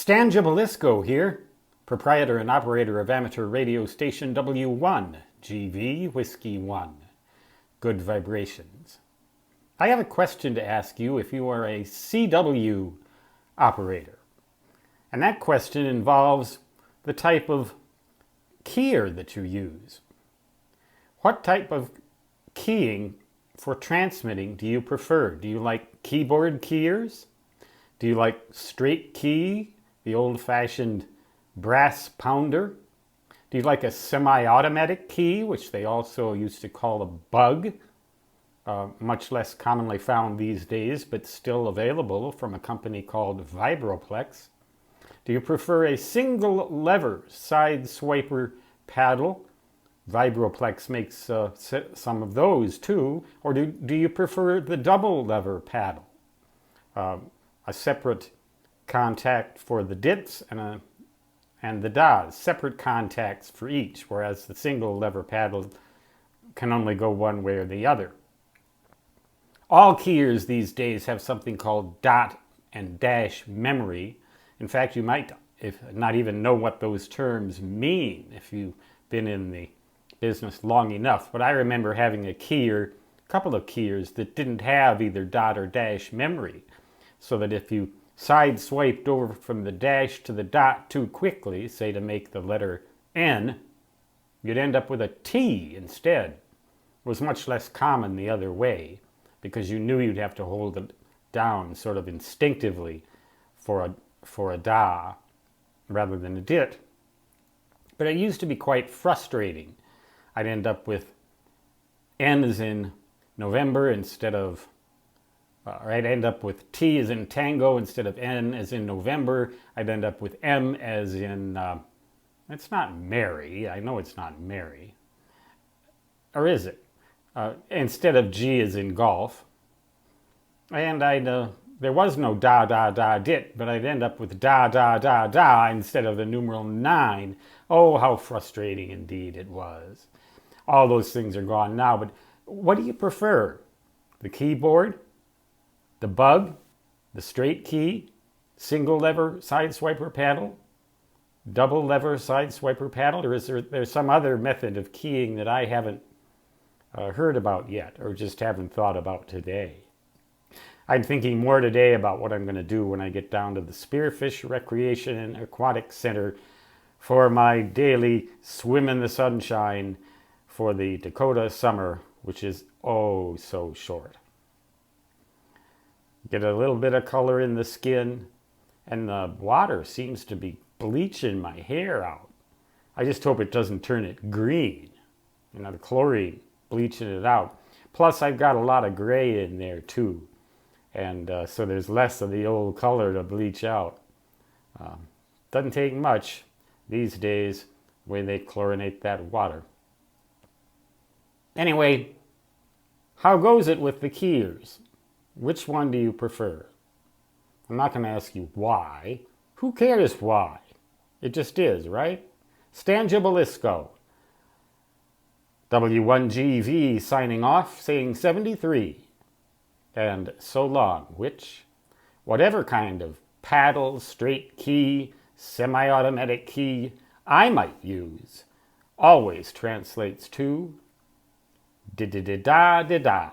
Stan Gibilisco here, proprietor and operator of amateur radio station W1, GV Whiskey 1. Good vibrations. I have a question to ask you if you are a CW operator. And that question involves the type of keyer that you use. What type of keying for transmitting do you prefer? Do you like keyboard keyers? Do you like straight key, the old-fashioned brass pounder? Do you like a semi-automatic key, which they also used to call a bug, much less commonly found these days, but still available from a company called Vibroplex? Do you prefer a single lever side swiper paddle? Vibroplex makes some of those too. Or do you prefer the double lever paddle? A separate contact for the dits and the das, separate contacts for each, whereas the single lever paddle can only go one way or the other. All keyers these days have something called dot and dash memory. In fact, you might not even know what those terms mean if you've been in the business long enough. But I remember having a couple of keyers that didn't have either dot or dash memory, so that if you side swiped over from the dash to the dot too quickly, say to make the letter N, you'd end up with a T instead. It was much less common the other way, because you knew you'd have to hold it down sort of instinctively for a da rather than a dit. But it used to be quite frustrating. I'd end up with N as in November instead of, I'd end up with T as in tango instead of N as in November. I'd end up with M as in, it's not Mary. I know it's not Mary. Or is it? Instead of G as in golf. And there was no da, da, da, dit, but I'd end up with da, da, da, da instead of the numeral 9. Oh, how frustrating indeed it was. All those things are gone now, but what do you prefer? The keyboard? The bug? The straight key? Single lever side swiper paddle? Double lever side swiper paddle? Or is there some other method of keying that I haven't heard about yet, or just haven't thought about today? I'm thinking more today about what I'm going to do when I get down to the Spearfish Recreation and Aquatic Center for my daily swim in the sunshine for the Dakota summer, which is oh so short. Get a little bit of color in the skin, and the water seems to be bleaching my hair out. I just hope it doesn't turn it green. The chlorine bleaching it out. Plus, I've got a lot of gray in there too. And so there's less of the old color to bleach out. Doesn't take much these days the way they chlorinate that water. Anyway, how goes it with the keyers? Which one do you prefer? I'm not going to ask you why. Who cares why? It just is, right? Stan Gibilisco, W1GV signing off, saying 73. And so long, whatever kind of paddle, straight key, semi-automatic key I might use, always translates to da-da-da-da-da-da.